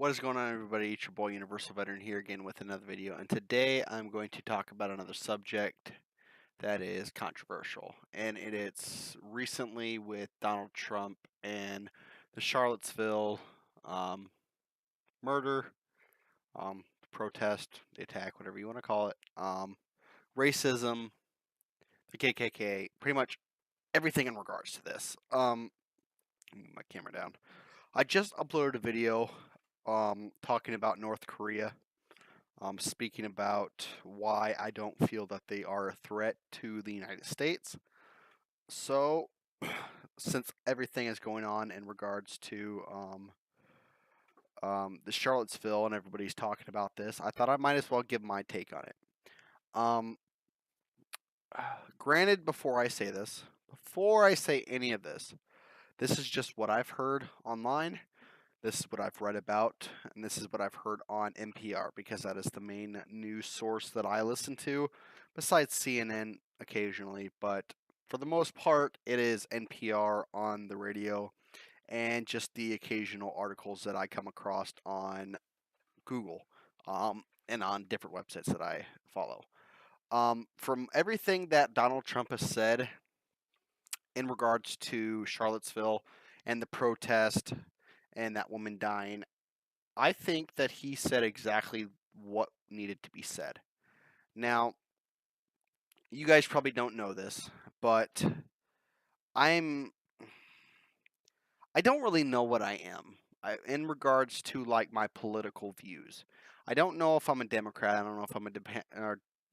What is going on, everybody? It's your boy Universal Veteran here again with another video, and today I'm going to talk about another subject that is controversial, and it's recently with Donald Trump and the Charlottesville um, murder, protest, the attack, whatever you want to call it, racism, the KKK, pretty much everything in regards to this. Move my camera down. I just uploaded a video talking about North Korea. Speaking about why I don't feel that they are a threat to the United States. So, since everything is going on in regards to the Charlottesville and everybody's talking about this, I thought I might as well give my take on it. Um, Granted, before I say any of this, this is just what I've heard online. This is what I've read about, and this is what I've heard on NPR because that is the main news source that I listen to, besides CNN occasionally. But for the most part, it is NPR on the radio and just the occasional articles that I come across on Google and on different websites that I follow. From everything that Donald Trump has said in regards to Charlottesville and the protest and that woman dying, I think that he said exactly what needed to be said. Now, you guys probably don't know this, but I'm I don't really know what I am in regards to like my political views. I don't know if I'm a Democrat. I don't know if I'm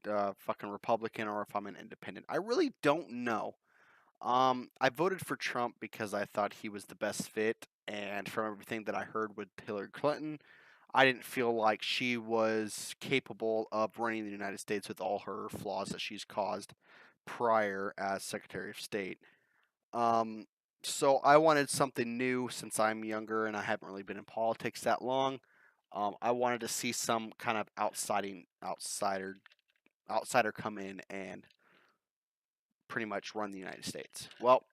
a fucking Republican or if I'm an independent. I really don't know. I voted for Trump because I thought he was the best fit, and from everything that I heard with Hillary Clinton, I didn't feel like she was capable of running the United States with all her flaws that she's caused prior as Secretary of State. Um, so I wanted something new since I'm younger and I haven't really been in politics that long. I wanted to see some kind of outsider come in and pretty much run the United States. Well,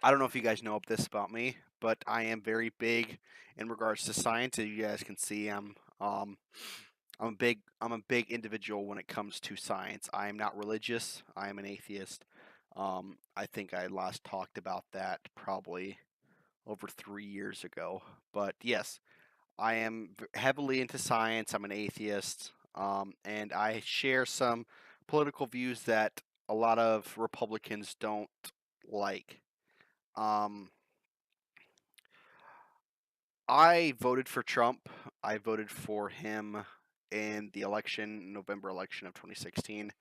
I don't know if you guys know this about me, but I am very big in regards to science. As you guys can see, I'm a big individual when it comes to science. I am not religious. I am an atheist. I think I last talked about that probably over 3 years ago. But yes, I am heavily into science. I'm an atheist, and I share some political views that a lot of Republicans don't like. Um, I voted for Trump. I voted for him in the election, November election of 2016.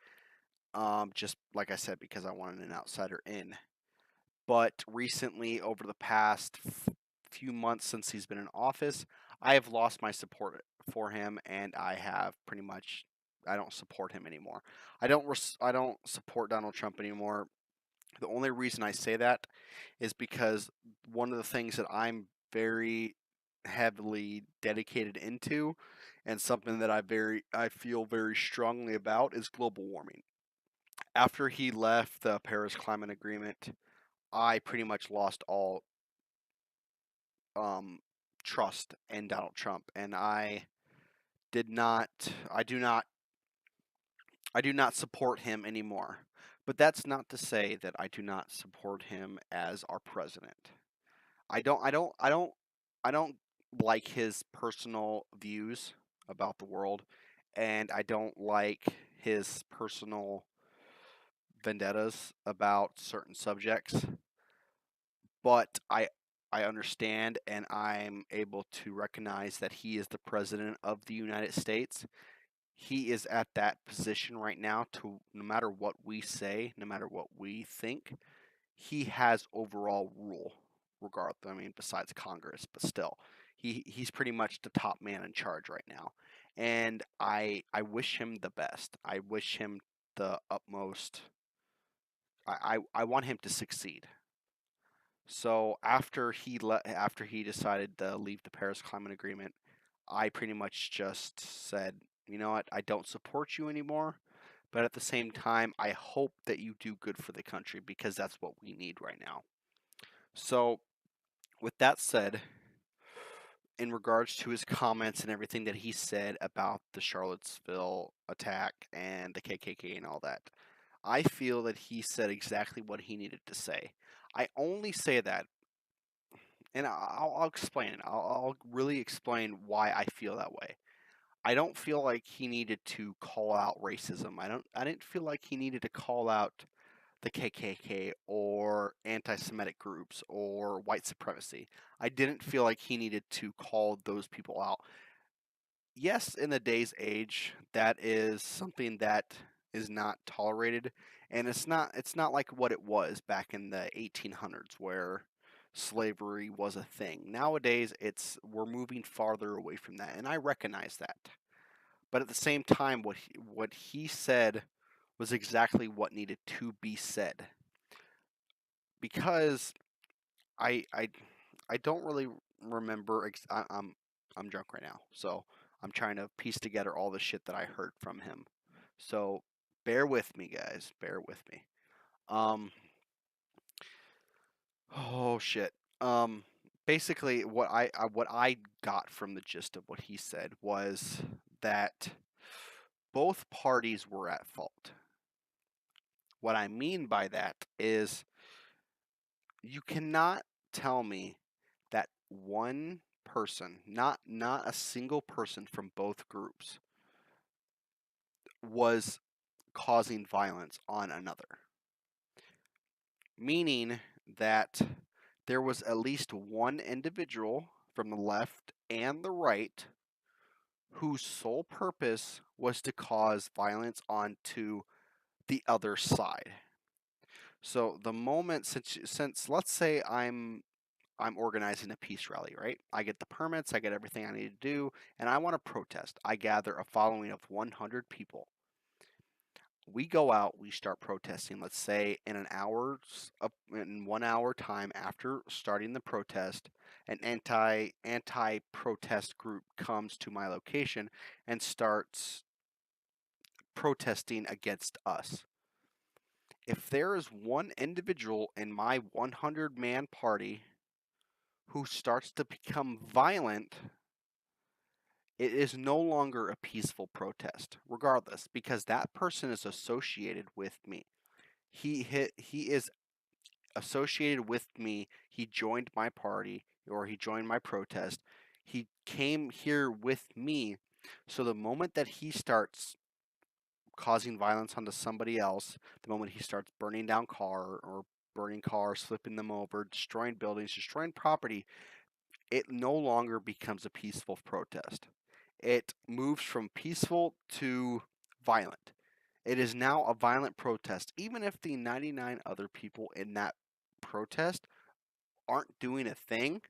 Just like I said, because I wanted an outsider in. But recently, over the past few months since he's been in office, I have lost my support for him, and I don't support him anymore. I don't support Donald Trump anymore. The only reason I say that is because one of the things that I'm very heavily dedicated into and something that I feel very strongly about is global warming. After he left the Paris Climate Agreement, I pretty much lost all um, trust in Donald Trump, and did not, I do not, I do not support him anymore. But that's not to say that I do not support him as our president. I don't like his personal views about the world, and I don't like his personal vendettas about certain subjects. But I understand and I'm able to recognize that he is the president of the United States. He is at that position right now to no matter what we say, no matter what we think, he has overall rule regardless. I mean, besides Congress, but still, he's pretty much the top man in charge right now, and I wish him the best. I wish him the utmost. I want him to succeed. So after he decided to leave the Paris Climate Agreement, I pretty much just said, you know what, I don't support you anymore. But at the same time, I hope that you do good for the country because that's what we need right now. So With that said, in regards to his comments and everything that he said about the Charlottesville attack and the KKK and all that, I feel that he said exactly what he needed to say. I only say that, and I'll explain it. I'll really explain why I feel that way. I don't feel like he needed to call out racism. I didn't feel like he needed to call out the KKK or anti-Semitic groups or white supremacy. I didn't feel like he needed to call those people out. Yes, in the day's age, that is something that is not tolerated, and it's not like what it was back in the 1800s where slavery was a thing. Nowadays, we're moving farther away from that, and I recognize that. But at the same time, what he said was exactly what needed to be said because I I I don't really remember. I'm drunk right now, so I'm trying to piece together all the shit that I heard from him. So bear with me, guys. Bear with me. Um. Oh shit. Um. Basically, what I got from the gist of what he said was that both parties were at fault. What I mean by that is you cannot tell me that one person, not a single person from both groups, was causing violence on another. Meaning that there was at least one individual from the left and the right whose sole purpose was to cause violence onto the other side. So the moment since let's say I'm organizing a peace rally, right? I get the permits, I get everything I need to do, and I want to protest. I gather a following of 100 people. We go out, we start protesting. Let's say in 1 hour time after starting the protest, an anti protest group comes to my location and starts protesting against us. If there is one individual in my 100-man party who starts to become violent, it is no longer a peaceful protest, regardless, because that person is associated with me. He is associated with me. He joined my party or he joined my protest. He came here with me. So the moment that he starts causing violence onto somebody else, the moment he starts burning down burning cars, flipping them over, destroying buildings, destroying property, it no longer becomes a peaceful protest. It moves from peaceful to violent. It is now a violent protest, even if the 99 other people in that protest aren't doing a thing.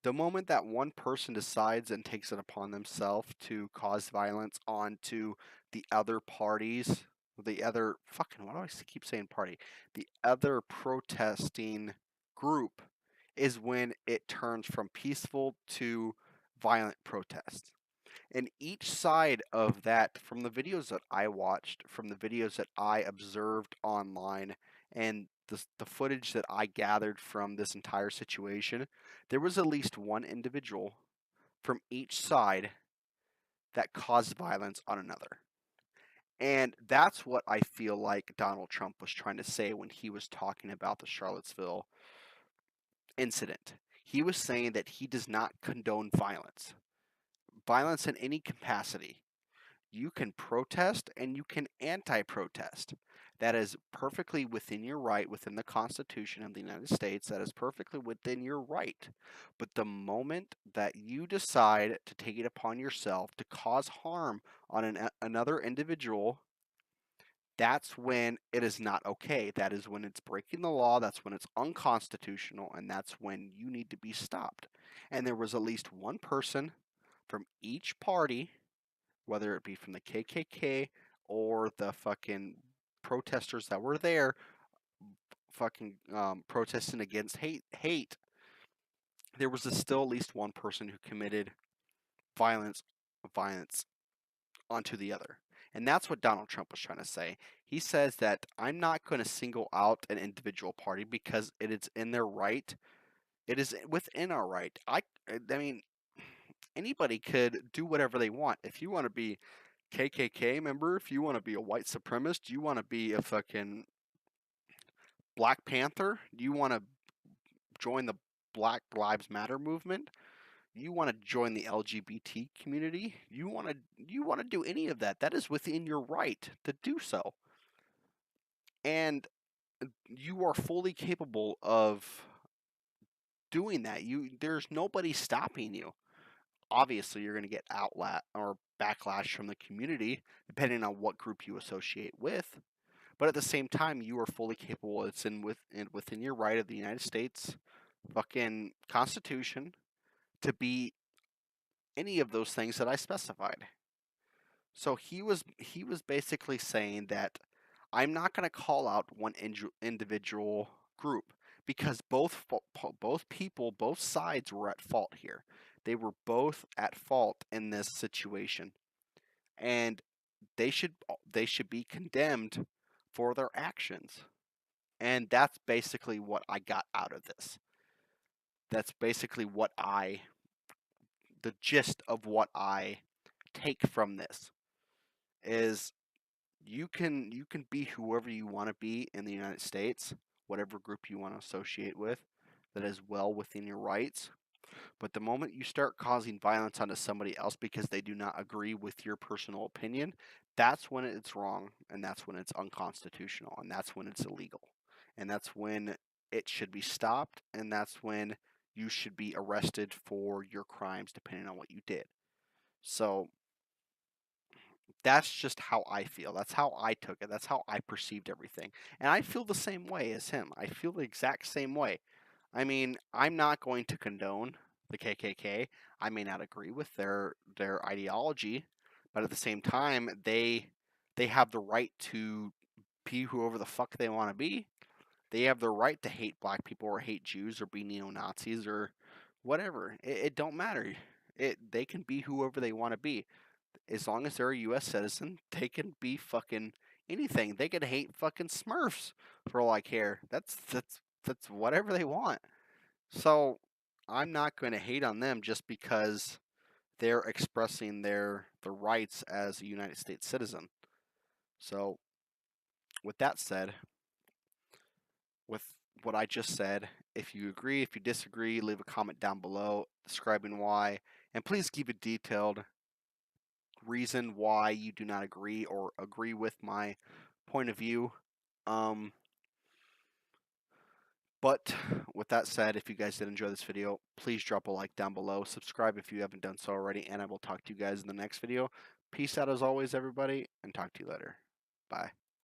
The moment that one person decides and takes it upon themselves to cause violence onto the other parties, the other fucking, why do I keep saying party? The other protesting group is when it turns from peaceful to violent protests. And each side of that, from the videos that I watched, from the videos that I observed online, and the footage that I gathered from this entire situation, there was at least one individual from each side that caused violence on another. And that's what I feel like Donald Trump was trying to say when he was talking about the Charlottesville incident. He was saying that he does not condone violence in any capacity. You can protest and you can anti-protest. That is perfectly within your right, within the Constitution of the United States. That is perfectly within your right. But the moment that you decide to take it upon yourself to cause harm on another individual, that's when it is not okay. That is when it's breaking the law. That's when it's unconstitutional. And that's when you need to be stopped. And there was at least one person from each party, whether it be from the KKK or the fucking protesters that were there, fucking protesting against hate, there was still at least one person who committed violence, violence onto the other. And that's what Donald Trump was trying to say. He says that I'm not going to single out an individual party because it is in their right It is within our right. I mean, anybody could do whatever they want. If you want to be KKK member, if you want to be a white supremacist, you want to be a fucking Black Panther, you want to join the Black Lives Matter movement, you want to join the LGBT community, you want to do any of that. That is within your right to do so. And you are fully capable of doing that. There's nobody stopping you. Obviously, you're going to get outlet or backlash from the community depending on what group you associate with. But at the same time, you are fully capable. It's within your right of the United States fucking Constitution to be any of those things that I specified. So he was basically saying that I'm not going to call out one individual group because both people, both sides were at fault here. They were both at fault in this situation, and they should they should be condemned for their actions. And that's basically what I got out of this. That's basically the gist of what I take from this is you can be whoever you want to be in the United States, whatever group you want to associate with, that is well within your rights. But the moment you start causing violence onto somebody else because they do not agree with your personal opinion, that's when it's wrong, and that's when it's unconstitutional, and that's when it's illegal. And that's when it should be stopped, and that's when you should be arrested for your crimes depending on what you did. So that's just how I feel. That's how I took it. That's how I perceived everything. And I feel the same way as him. I feel the exact same way. I mean, I'm not going to condone the KKK. I may not agree with their ideology, but at the same time, they have the right to be whoever the fuck they want to be. They have the right to hate black people or hate Jews or be neo-Nazis or whatever. It don't matter. They can be whoever they want to be. As long as they're a U.S. citizen, they can be fucking anything. They can hate fucking Smurfs for all I care. That's whatever they want. So I'm not going to hate on them just because they're expressing their rights as a United States citizen. So with that said, with what I just said, if you agree, if you disagree, leave a comment down below describing why, and please give a detailed reason why you do not agree or agree with my point of view. Um, but with that said, if you guys did enjoy this video, please drop a like down below. Subscribe if you haven't done so already, and I will talk to you guys in the next video. Peace out as always, everybody, and talk to you later. Bye.